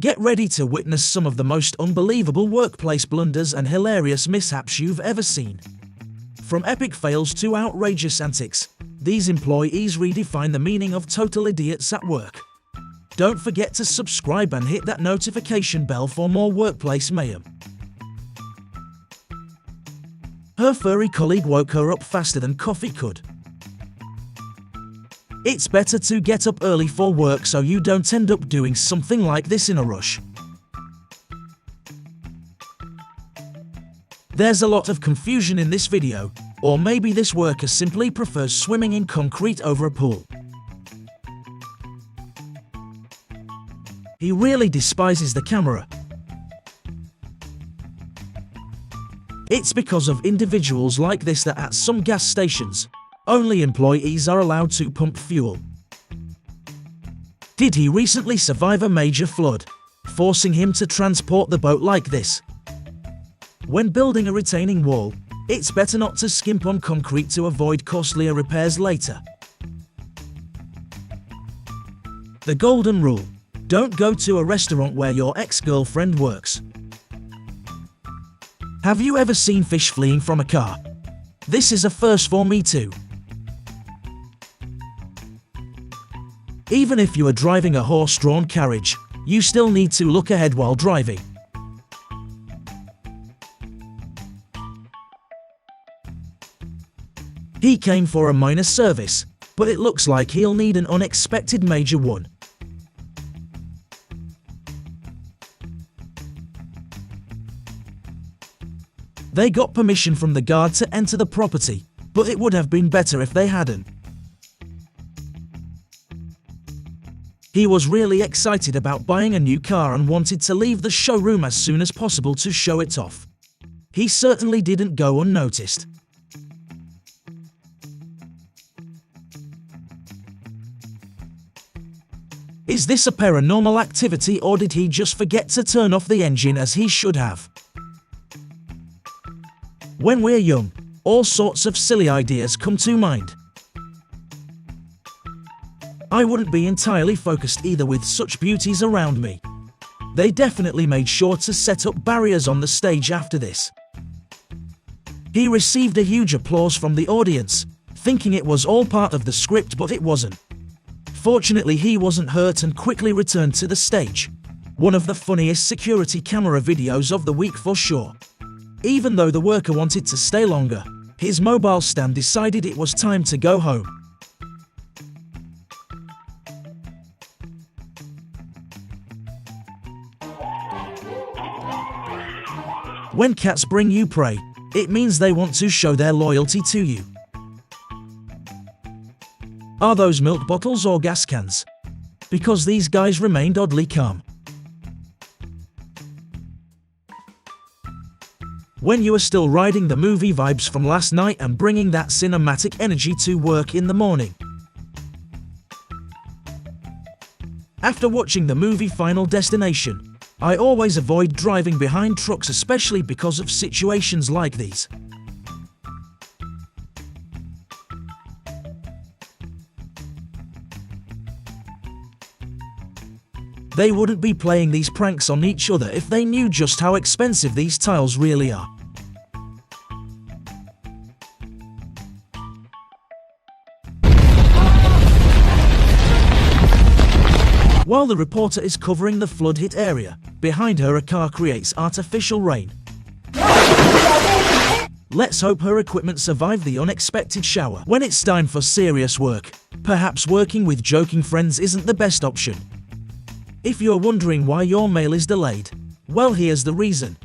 Get ready to witness some of the most unbelievable workplace blunders and hilarious mishaps you've ever seen. From epic fails to outrageous antics, these employees redefine the meaning of total idiots at work. Don't forget to subscribe and hit that notification bell for more workplace mayhem. Her furry colleague woke her up faster than coffee could. It's better to get up early for work so you don't end up doing something like this in a rush. There's a lot of confusion in this video, or maybe this worker simply prefers swimming in concrete over a pool. He really despises the camera. It's because of individuals like this that at some gas stations, only employees are allowed to pump fuel. Did he recently survive a major flood, forcing him to transport the boat like this? When building a retaining wall, it's better not to skimp on concrete to avoid costlier repairs later. The golden rule: don't go to a restaurant where your ex-girlfriend works. Have you ever seen fish fleeing from a car? This is a first for me too. Even if you are driving a horse-drawn carriage, you still need to look ahead while driving. He came for a minor service, but it looks like he'll need an unexpected major one. They got permission from the guard to enter the property, but it would have been better if they hadn't. He was really excited about buying a new car and wanted to leave the showroom as soon as possible to show it off. He certainly didn't go unnoticed. Is this a paranormal activity, or did he just forget to turn off the engine as he should have? When we're young, all sorts of silly ideas come to mind. I wouldn't be entirely focused either with such beauties around me. They definitely made sure to set up barriers on the stage after this. He received a huge applause from the audience, thinking it was all part of the script, but it wasn't. Fortunately, he wasn't hurt and quickly returned to the stage. One of the funniest security camera videos of the week for sure. Even though the worker wanted to stay longer, his mobile stand decided it was time to go home. When cats bring you prey, it means they want to show their loyalty to you. Are those milk bottles or gas cans? Because these guys remained oddly calm. When you are still riding the movie vibes from last night and bringing that cinematic energy to work in the morning. After watching the movie Final Destination, I always avoid driving behind trucks, especially because of situations like these. They wouldn't be playing these pranks on each other if they knew just how expensive these tiles really are. While the reporter is covering the flood-hit area, behind her a car creates artificial rain. Let's hope her equipment survived the unexpected shower. When it's time for serious work, perhaps working with joking friends isn't the best option. If you're wondering why your mail is delayed, well, here's the reason.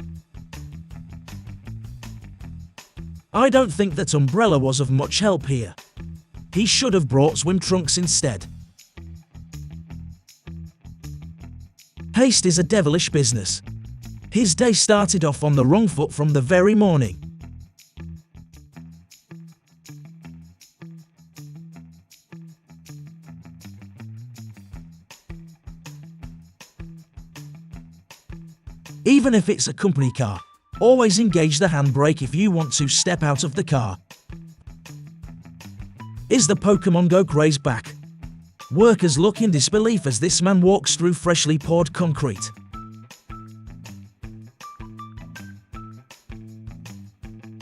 I don't think that umbrella was of much help here. He should have brought swim trunks instead. Haste is a devilish business. His day started off on the wrong foot from the very morning. Even if it's a company car, always engage the handbrake if you want to step out of the car. Is the Pokemon Go craze back? Workers look in disbelief as this man walks through freshly poured concrete.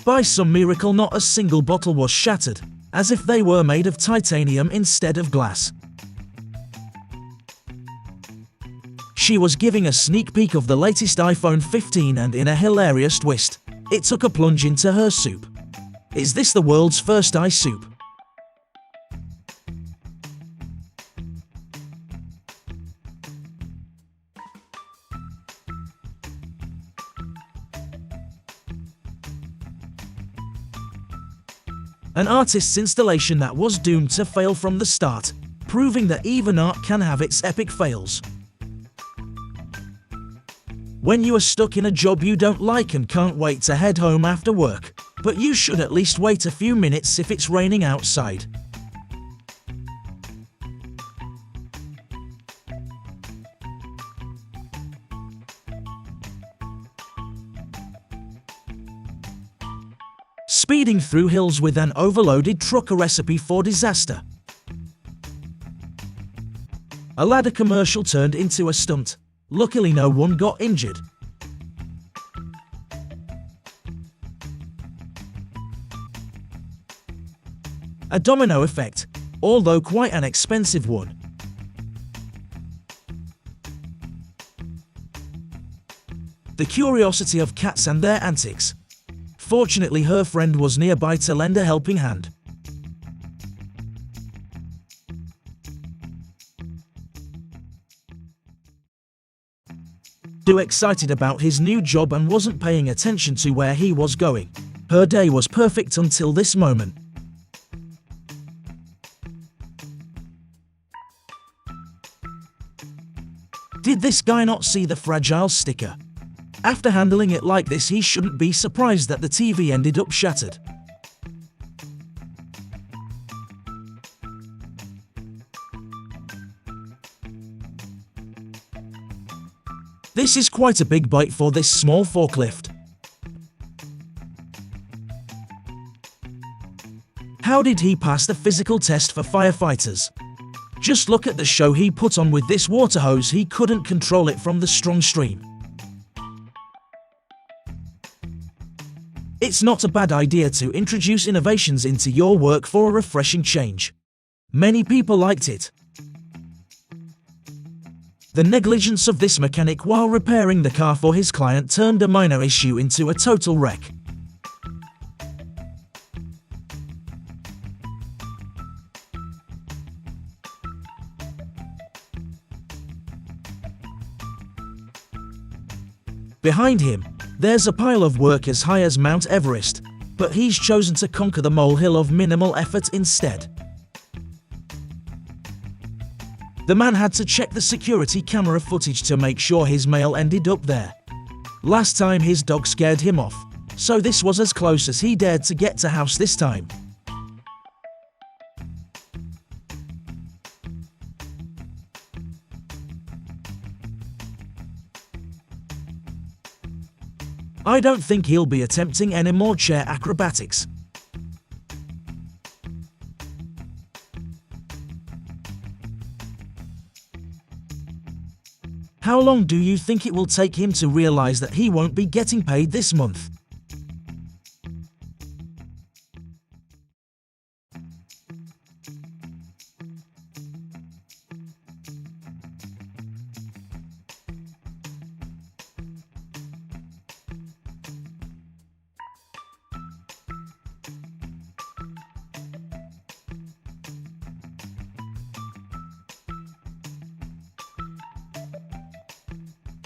By some miracle, not a single bottle was shattered, as if they were made of titanium instead of glass. She was giving a sneak peek of the latest iPhone 15 and in a hilarious twist, it took a plunge into her soup. Is this the world's first ice soup? An artist's installation that was doomed to fail from the start, proving that even art can have its epic fails. When you are stuck in a job you don't like and can't wait to head home after work, but you should at least wait a few minutes if it's raining outside. Speeding through hills with an overloaded truck, a recipe for disaster. A ladder commercial turned into a stunt. Luckily no one got injured. A domino effect, although quite an expensive one. The curiosity of cats and their antics. Fortunately, her friend was nearby to lend a helping hand. Too excited about his new job and wasn't paying attention to where he was going. Her day was perfect until this moment. Did this guy not see the fragile sticker? After handling it like this, he shouldn't be surprised that the TV ended up shattered. This is quite a big bite for this small forklift. How did he pass the physical test for firefighters? Just look at the show he put on with this water hose. He couldn't control it from the strong stream. It's not a bad idea to introduce innovations into your work for a refreshing change. Many people liked it. The negligence of this mechanic while repairing the car for his client turned a minor issue into a total wreck. Behind him, there's a pile of work as high as Mount Everest, but he's chosen to conquer the molehill of minimal effort instead. The man had to check the security camera footage to make sure his mail ended up there. Last time his dog scared him off, so this was as close as he dared to get to house this time. I don't think he'll be attempting any more chair acrobatics. How long do you think it will take him to realize that he won't be getting paid this month?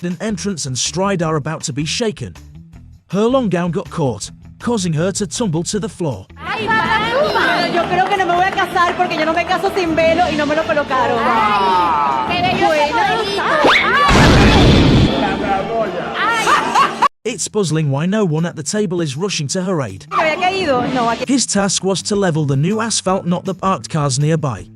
An entrance and stride are about to be shaken. Her long gown got caught, causing her to tumble to the floor. Yo creo que no me voy a casar porque yo no me caso sin velo y no me lo colocaron. It's puzzling why no one at the table is rushing to her aid. His task was to level the new asphalt, not the parked cars nearby.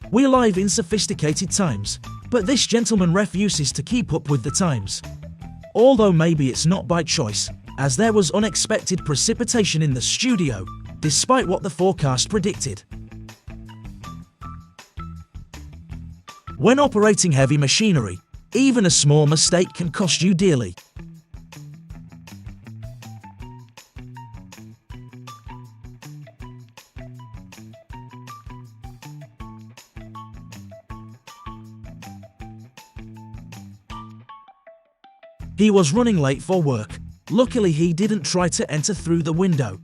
We live in sophisticated times, but this gentleman refuses to keep up with the times. Although maybe it's not by choice, as there was unexpected precipitation in the studio, despite what the forecast predicted. When operating heavy machinery, even a small mistake can cost you dearly. He was running late for work. Luckily, he didn't try to enter through the window.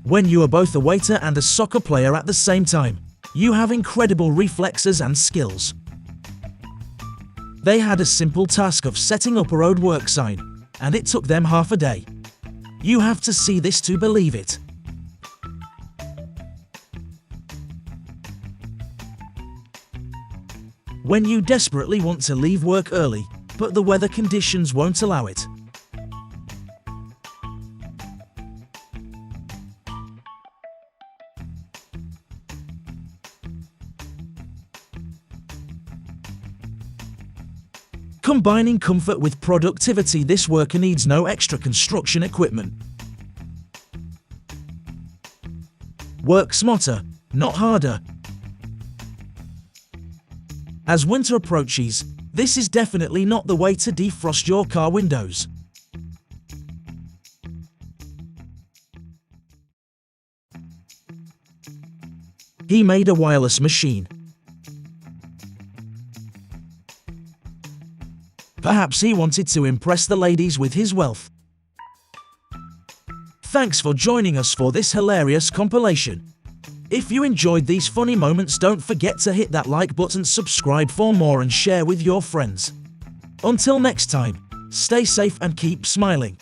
When you are both a waiter and a soccer player at the same time, you have incredible reflexes and skills. They had a simple task of setting up a road work sign, and it took them half a day. You have to see this to believe it. When you desperately want to leave work early, but the weather conditions won't allow it. Combining comfort with productivity, this worker needs no extra construction equipment. Work smarter, not harder. As winter approaches, this is definitely not the way to defrost your car windows. He made a wireless machine. Perhaps he wanted to impress the ladies with his wealth. Thanks for joining us for this hilarious compilation. If you enjoyed these funny moments, don't forget to hit that like button, subscribe for more, and share with your friends. Until next time, stay safe and keep smiling.